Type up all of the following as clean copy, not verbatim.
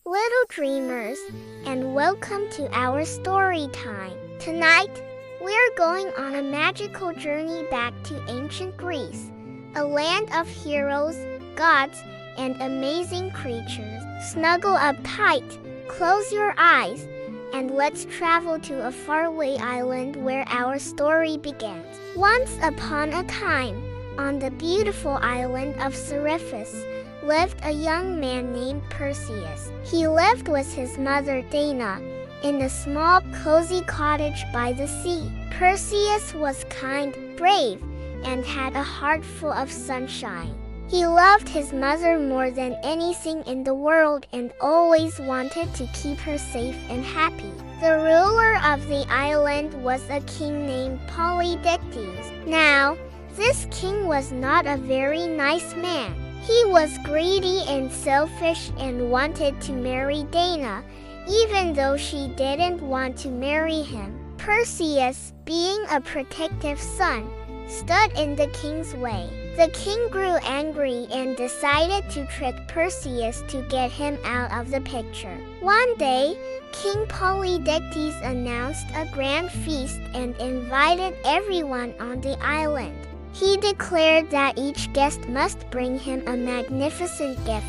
little dreamers, and welcome to our story time. Tonight, we're going on a magical journey back to ancient Greece, a land of heroes, gods, and amazing creatures. Snuggle up tight, close your eyes, and let's travel to a faraway island where our story begins. Once upon a time, on the beautiful island of Seriphus, lived a young man named Perseus. He lived with his mother Dana in a small, cozy cottage by the sea. Perseus was kind, brave, and had a heart full of sunshine. He loved his mother more than anything in the world and always wanted to keep her safe and happy. The ruler of the island was a king named Polydectes. Now, this king was not a very nice man. He was greedy and selfish and wanted to marry Dana, even though she didn't want to marry him. Perseus, being a protective son, stood in the king's way. The king grew angry and decided to trick Perseus to get him out of the picture. One day, King Polydectes announced a grand feast and invited everyone on the island. He declared that each guest must bring him a magnificent gift.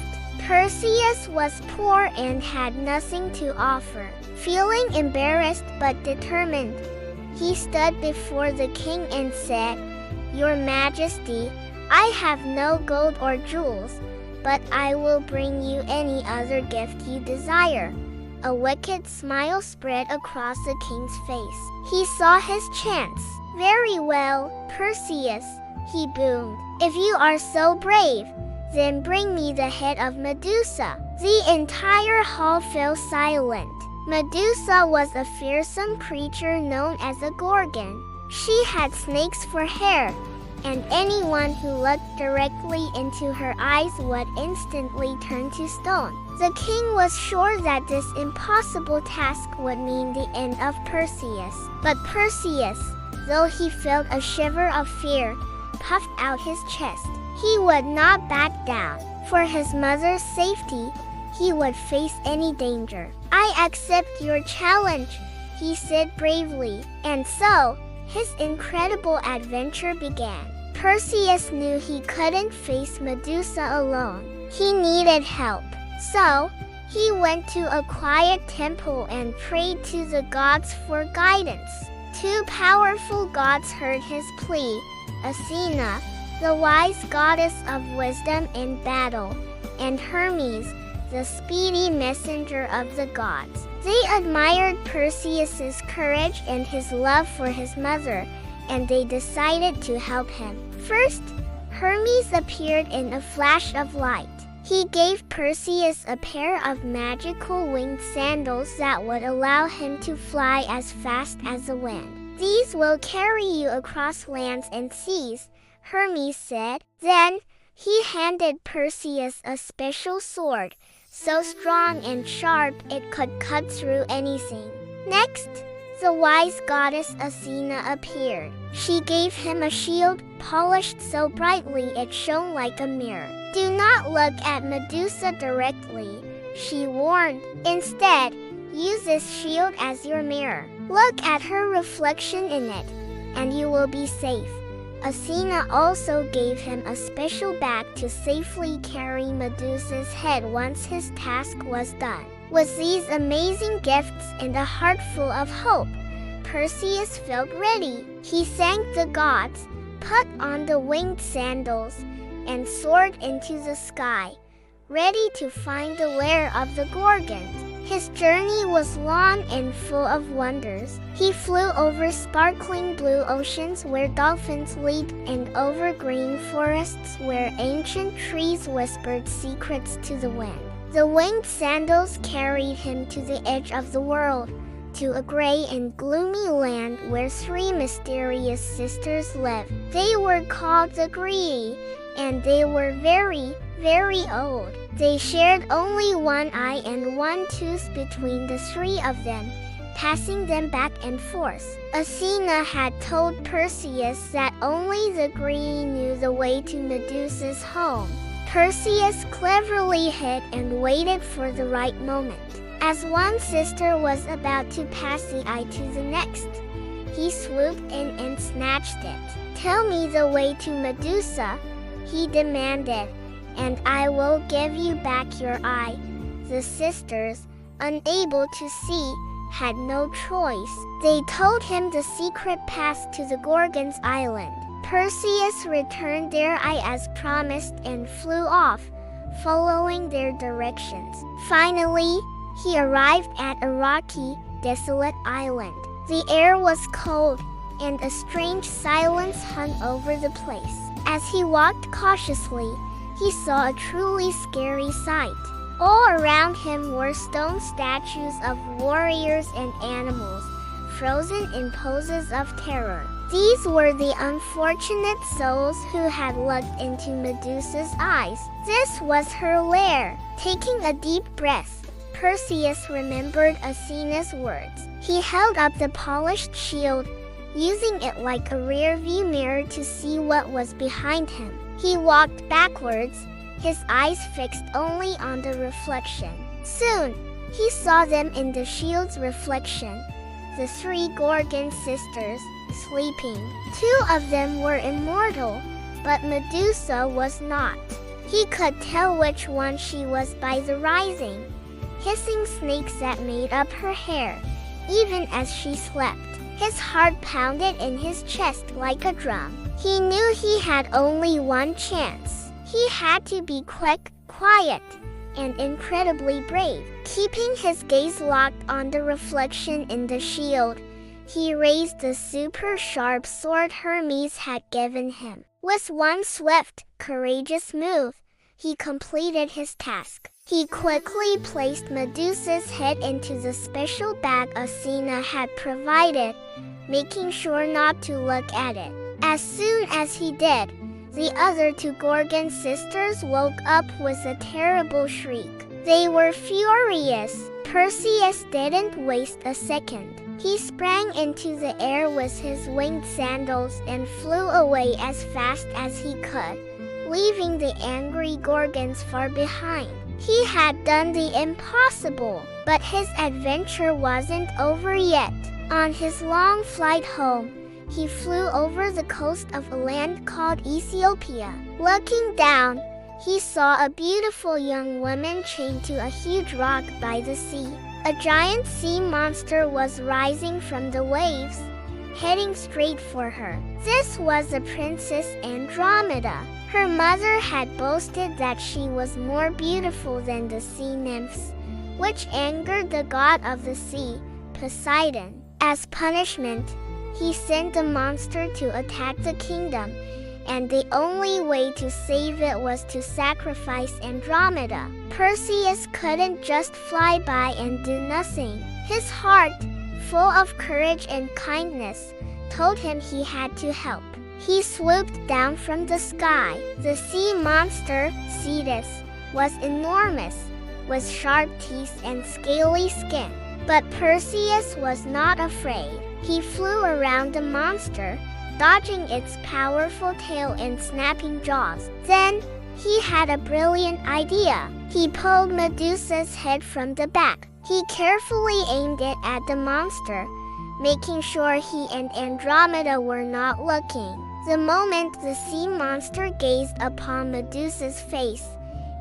Perseus was poor and had nothing to offer. Feeling embarrassed but determined, he stood before the king and said, "Your Majesty, I have no gold or jewels, but I will bring you any other gift you desire." A wicked smile spread across the king's face. He saw his chance. "Very well, Perseus," he boomed. "If you are so brave, then bring me the head of Medusa." The entire hall fell silent. Medusa was a fearsome creature known as a gorgon. She had snakes for hair, and anyone who looked directly into her eyes would instantly turn to stone. The king was sure that this impossible task would mean the end of Perseus. But Perseus, though he felt a shiver of fear, puffed out his chest. He would not back down. For his mother's safety, he would face any danger. "I accept your challenge," he said bravely. And so, his incredible adventure began. Perseus knew he couldn't face Medusa alone. He needed help. So, he went to a quiet temple and prayed to the gods for guidance. Two powerful gods heard his plea: Athena, the wise goddess of wisdom in battle, and Hermes, the speedy messenger of the gods. They admired Perseus's courage and his love for his mother, and they decided to help him. First, Hermes appeared in a flash of light. He gave Perseus a pair of magical winged sandals that would allow him to fly as fast as the wind. "These will carry you across lands and seas," Hermes said. Then, he handed Perseus a special sword, so strong and sharp it could cut through anything. Next, the wise goddess Athena appeared. She gave him a shield polished so brightly it shone like a mirror. "Do not look at Medusa directly," she warned. "Instead, use this shield as your mirror. Look at her reflection in it, and you will be safe." Athena also gave him a special bag to safely carry Medusa's head once his task was done. With these amazing gifts and a heart full of hope, Perseus felt ready. He thanked the gods, put on the winged sandals, and soared into the sky, ready to find the lair of the Gorgons. His journey was long and full of wonders. He flew over sparkling blue oceans where dolphins leaped and over green forests where ancient trees whispered secrets to the wind. The winged sandals carried him to the edge of the world, to a gray and gloomy land where three mysterious sisters lived. They were called the Greedy, and they were very, very old. They shared only one eye and one tooth between the three of them, passing them back and forth. Athena had told Perseus that only the Greedy knew the way to Medusa's home. Perseus cleverly hid and waited for the right moment. As one sister was about to pass the eye to the next, he swooped in and snatched it. "Tell me the way to Medusa," he demanded, "and I will give you back your eye." The sisters, unable to see, had no choice. They told him the secret path to the Gorgons' island. Perseus returned their eye as promised and flew off, following their directions. Finally, he arrived at a rocky, desolate island. The air was cold, and a strange silence hung over the place. As he walked cautiously, he saw a truly scary sight. All around him were stone statues of warriors and animals, frozen in poses of terror. These were the unfortunate souls who had looked into Medusa's eyes. This was her lair. Taking a deep breath, Perseus remembered Athena's words. He held up the polished shield, using it like a rear-view mirror to see what was behind him. He walked backwards, his eyes fixed only on the reflection. Soon, he saw them in the shield's reflection, the three Gorgon sisters, sleeping. Two of them were immortal, but Medusa was not. He could tell which one she was by the rising, hissing snakes that made up her hair, even as she slept. His heart pounded in his chest like a drum. He knew he had only one chance. He had to be quick, quiet, and incredibly brave. Keeping his gaze locked on the reflection in the shield, he raised the super-sharp sword Hermes had given him. With one swift, courageous move, he completed his task. He quickly placed Medusa's head into the special bag Athena had provided, making sure not to look at it. As soon as he did, the other two Gorgon sisters woke up with a terrible shriek. They were furious. Perseus didn't waste a second. He sprang into the air with his winged sandals and flew away as fast as he could, leaving the angry Gorgons far behind. He had done the impossible, but his adventure wasn't over yet. On his long flight home, he flew over the coast of a land called Ethiopia. Looking down, he saw a beautiful young woman chained to a huge rock by the sea. A giant sea monster was rising from the waves, heading straight for her. This was the Princess Andromeda. Her mother had boasted that she was more beautiful than the sea nymphs, which angered the god of the sea, Poseidon. As punishment, he sent the monster to attack the kingdom, and the only way to save it was to sacrifice Andromeda. Perseus couldn't just fly by and do nothing. His heart, full of courage and kindness, told him he had to help. He swooped down from the sky. The sea monster, Cetus, was enormous, with sharp teeth and scaly skin. But Perseus was not afraid. He flew around the monster, dodging its powerful tail and snapping jaws. Then, he had a brilliant idea. He pulled Medusa's head from the back. He carefully aimed it at the monster, making sure he and Andromeda were not looking. The moment the sea monster gazed upon Medusa's face,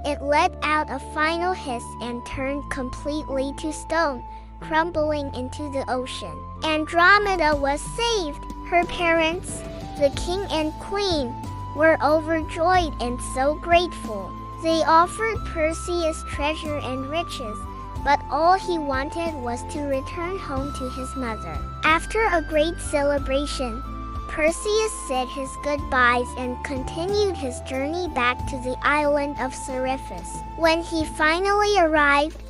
it let out a final hiss and turned completely to stone, crumbling into the ocean. Andromeda was saved. Her parents, the king and queen, were overjoyed and so grateful. They offered Perseus treasure and riches, but all he wanted was to return home to his mother. After a great celebration, Perseus said his goodbyes and continued his journey back to the island of Seriphus. When he finally arrived,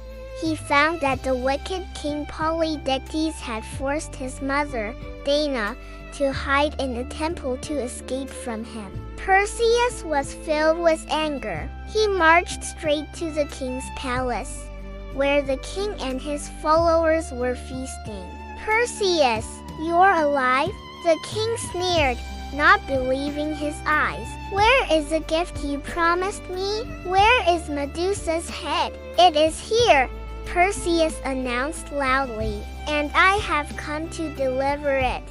he found that the wicked King Polydectes had forced his mother, Dana, to hide in a temple to escape from him. Perseus was filled with anger. He marched straight to the king's palace, where the king and his followers were feasting. "Perseus, you're alive?" the king sneered. not believing his eyes. "Where is the gift you promised me? Where is Medusa's head?" "It is here," Perseus announced loudly, "and I have come to deliver it."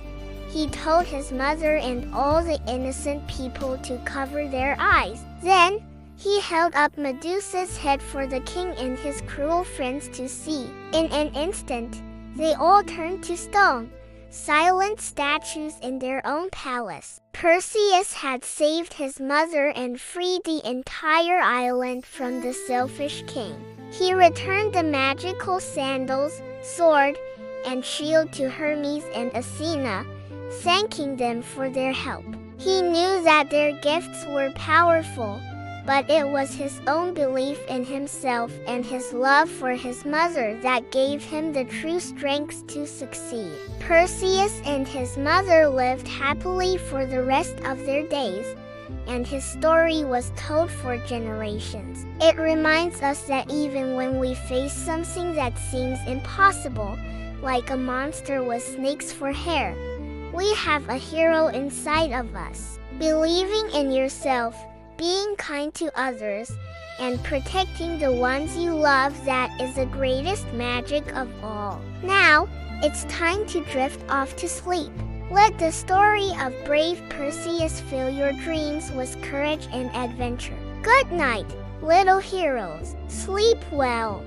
He told his mother and all the innocent people to cover their eyes. Then, he held up Medusa's head for the king and his cruel friends to see. In an instant, they all turned to stone, silent statues in their own palace. Perseus had saved his mother and freed the entire island from the selfish king. He returned the magical sandals, sword, and shield to Hermes and Athena, thanking them for their help. He knew that their gifts were powerful, but it was his own belief in himself and his love for his mother that gave him the true strength to succeed. Perseus and his mother lived happily for the rest of their days, and his story was told for generations. It reminds us that even when we face something that seems impossible, like a monster with snakes for hair, we have a hero inside of us. Believing in yourself, being kind to others, and protecting the ones you love, that is the greatest magic of all. Now, it's time to drift off to sleep. Let the story of brave Perseus fill your dreams with courage and adventure. Good night, little heroes. Sleep well.